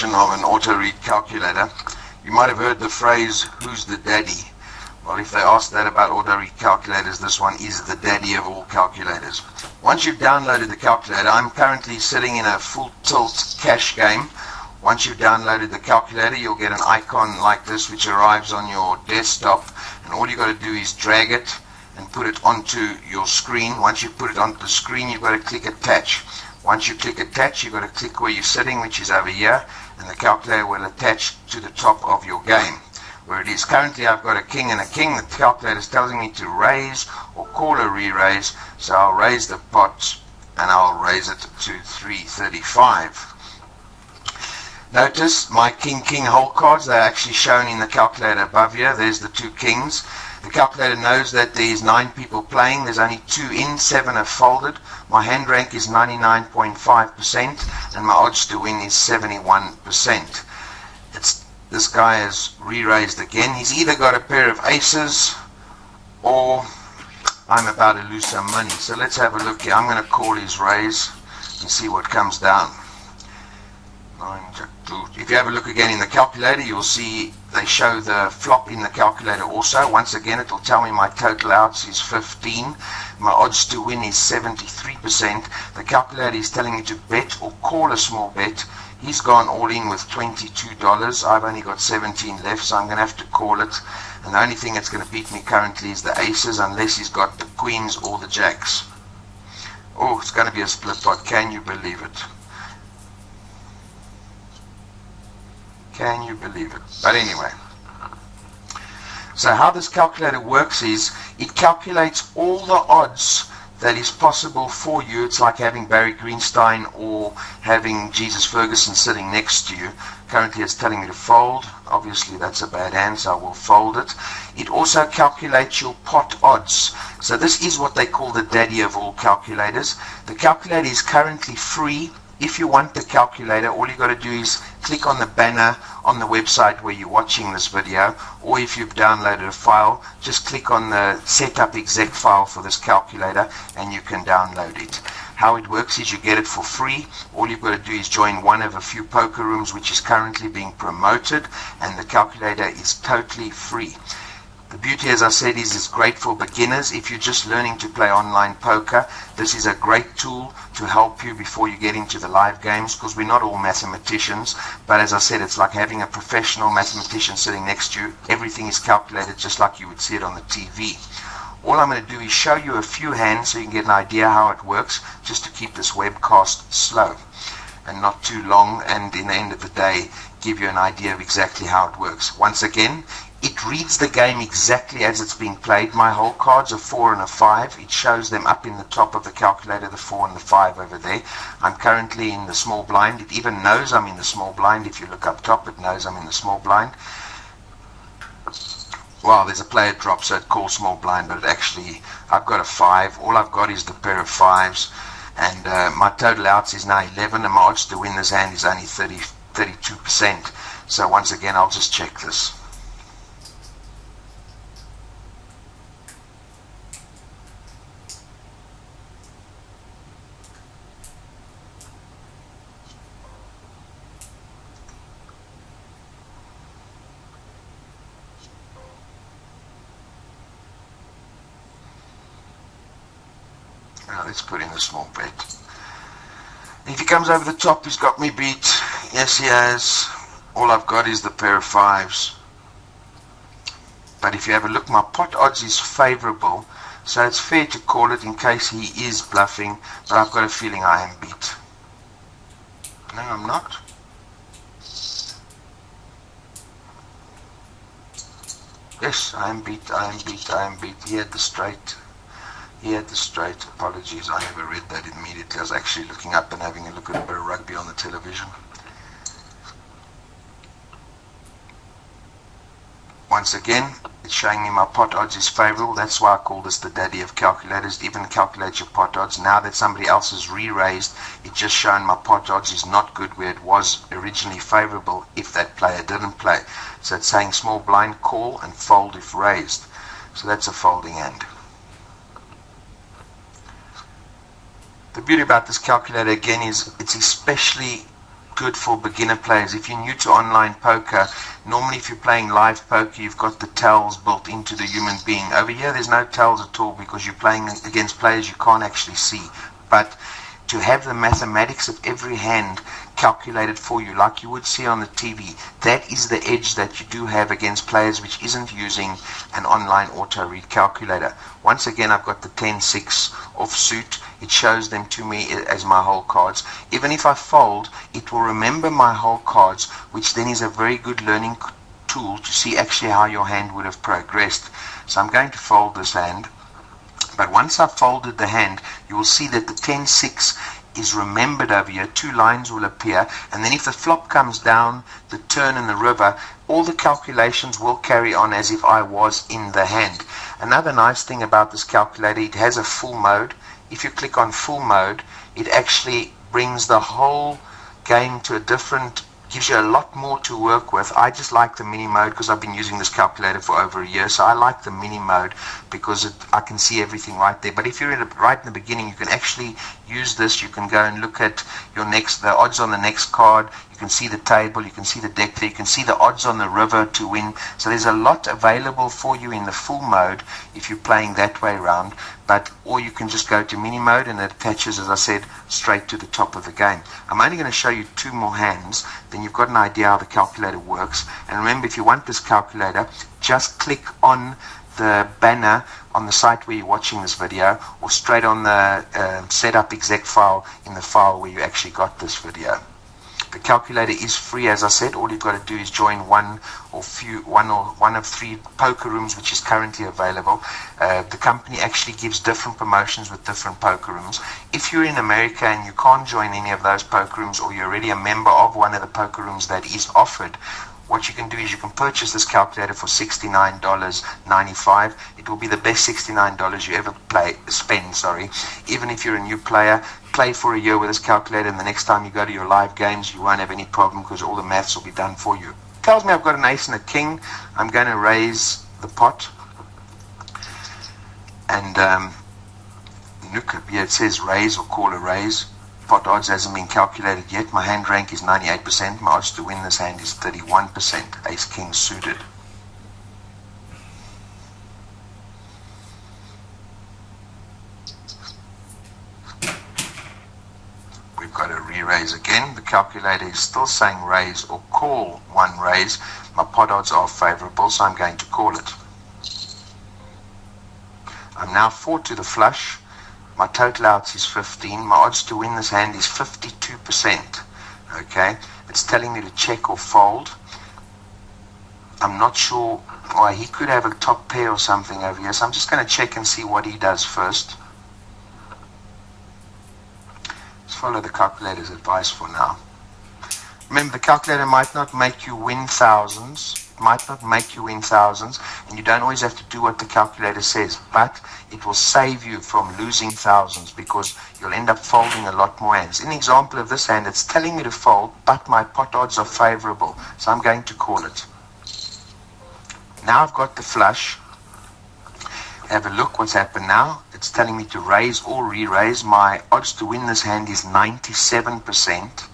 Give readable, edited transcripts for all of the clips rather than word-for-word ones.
version of an auto-read calculator. You might have heard the phrase, who's the daddy? Well, if they ask that about auto-read calculators, this one is the daddy of all calculators. Once you've downloaded the calculator, I'm currently sitting in a full tilt cash game. Once you've downloaded the calculator, you'll get an icon like this which arrives on your desktop, and all you've got to do is drag it and put it onto your screen. Once you put it onto the screen, you've got to click attach. Once you click attach, you've got to click where you're sitting, which is over here, and the calculator will attach to the top of your game where it is. Currently I've got a king and a king. The calculator is telling me to raise or call a re-raise, so I'll raise the pot and I'll raise it to 335. Notice my king whole cards, they're actually shown in the calculator above here. There's the two kings. The calculator knows that there's 9 people playing. There's only 2 in, 7 have folded. My hand rank is 99.5% and my odds to win is 71%. This guy has re-raised again. He's either got a pair of aces or I'm about to lose some money. So let's have a look here. I'm going to call his raise and see what comes down. 9, Jack, 2. If you have a look again in the calculator, you'll see they show the flop in the calculator also. Once again, it will tell me my total outs is 15. My odds to win is 73%. The calculator is telling me to bet or call a small bet. He's gone all in with $22. I've only got 17 left, so I'm going to have to call it. And the only thing that's going to beat me currently is the aces, unless he's got the queens or the jacks. Oh, it's going to be a split pot. Can you believe it? Can you believe it? But anyway. So how this calculator works is it calculates all the odds that is possible for you. It's like having Barry Greenstein or having Jesus Ferguson sitting next to you. Currently it's telling me to fold. Obviously that's a bad hand, so I will fold it. It also calculates your pot odds. So this is what they call the daddy of all calculators. The calculator is currently free. If you want the calculator, all you've got to do is click on the banner on the website where you're watching this video, or if you've downloaded a file, just click on the setup exec file for this calculator and you can download it. How it works is you get it for free. All you've got to do is join one of a few poker rooms which is currently being promoted, and the calculator is totally free. The beauty, as I said, is it's great for beginners. If you're just learning to play online poker, this is a great tool to help you before you get into the live games, because we're not all mathematicians. But as I said, it's like having a professional mathematician sitting next to you. Everything is calculated just like you would see it on the TV. All I'm going to do is show you a few hands so you can get an idea how it works, just to keep this webcast slow and not too long, and in the end of the day give you an idea of exactly how it works. Once again, it reads the game exactly as it's being played. My whole cards are 4 and a 5. It shows them up in the top of the calculator, the 4 and the 5 over there. I'm currently in the small blind. It even knows I'm in the small blind. If you look up top, it knows I'm in the small blind. Well, there's a player drop, so it calls small blind, but it actually, I've got a 5. All I've got is the pair of 5s, and my total outs is now 11, and my odds to win this hand is only 32%. So once again, I'll just check this. Now let's put in a small bet. If he comes over the top, he's got me beat. Yes, he has. All I've got is the pair of 5s. But if you have a look, my pot odds is favorable, so it's fair to call it in case he is bluffing, but I've got a feeling I am beat. No, I'm not. Yes, I am beat, I am beat, I am beat. He had the straight. He had the straight. Apologies, I never read that immediately. I was actually looking up and having a look at a bit of rugby on the television. Once again, it's showing me my pot odds is favorable. That's why I call this the daddy of calculators. It even calculates your pot odds. Now that somebody else has re-raised, it's just shown my pot odds is not good where it was originally favorable if that player didn't play. So it's saying small blind, call, and fold if raised. So that's a folding hand. The beauty about this calculator again is it's especially good for beginner players. If you're new to online poker, normally if you're playing live poker, you've got the tells built into the human being. Over here, there's no tells at all because you're playing against players you can't actually see. But to have the mathematics of every hand calculated for you, like you would see on the TV, that is the edge that you do have against players which isn't using an online auto read calculator. Once again, I've got the 10-6 offsuit. It shows them to me as my whole cards. Even if I fold, it will remember my whole cards, which then is a very good learning tool to see actually how your hand would have progressed. So I'm going to fold this hand. But once I've folded the hand, you will see that the 10-6 is remembered over here. Two lines will appear, and then if the flop comes down, the turn and the river, all the calculations will carry on as if I was in the hand. Another nice thing about this calculator, it has a full mode. If you click on full mode, it actually brings the whole game to a different, gives you a lot more to work with. I just like the mini mode because I've been using this calculator for over a year, so I like the mini mode because I can see everything right there. But if you're right in the beginning, you can actually use this. You can go and look at the odds on the next card. You can see the table, you can see the deck there, you can see the odds on the river to win. So there's a lot available for you in the full mode if you're playing that way around. Or you can just go to mini mode and it attaches, as I said, straight to the top of the game. I'm only going to show you two more hands, then you've got an idea how the calculator works. And remember, if you want this calculator, just click on the banner on the site where you're watching this video, or straight on the setup exec file in the file where you actually got this video. The calculator is free, as I said. All you've got to do is join one of 3 poker rooms which is currently available. The company actually gives different promotions with different poker rooms. If you're in America and you can't join any of those poker rooms, or you're already a member of one of the poker rooms that is offered, what you can do is you can purchase this calculator for $69.95. It will be the best $69 you ever spend. Even if you're a new player, play for a year with this calculator, and the next time you go to your live games, you won't have any problem because all the maths will be done for you. It tells me I've got an ace and a king. I'm going to raise the pot. And look, here it says raise or call a raise. Pot odds hasn't been calculated yet. My hand rank is 98%. My odds to win this hand is 31%. Ace king suited. We've got a re-raise again. The calculator is still saying raise or call one raise. My pot odds are favorable, so I'm going to call it. I'm now 4 to the flush. My total outs is 15. My odds to win this hand is 52%. Okay, it's telling me to check or fold. I'm not sure. Why, he could have a top pair or something over here, so I'm just going to check and see what he does first. Let's follow the calculator's advice for now. Remember, the calculator might not make you win thousands, and you don't always have to do what the calculator says, but it will save you from losing thousands because you'll end up folding a lot more hands. In the example of this hand, it's telling me to fold, but my pot odds are favorable, so I'm going to call it. Now I've got the flush. Have a look what's happened now. It's telling me to raise or re-raise. My odds to win this hand is 97%.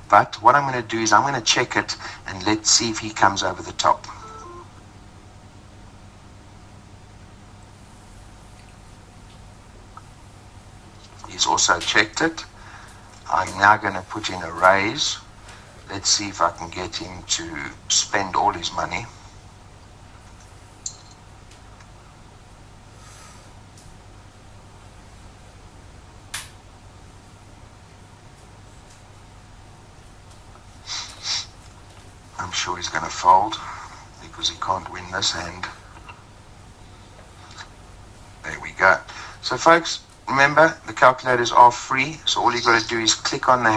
But what I'm going to do is I'm going to check it and let's see if he comes over the top. He's also checked it. I'm now going to put in a raise. Let's see if I can get him to spend all his money. I'm sure he's going to fold because he can't win this hand. There we go. So folks, remember, the calculators are free, so all you've got to do is click on the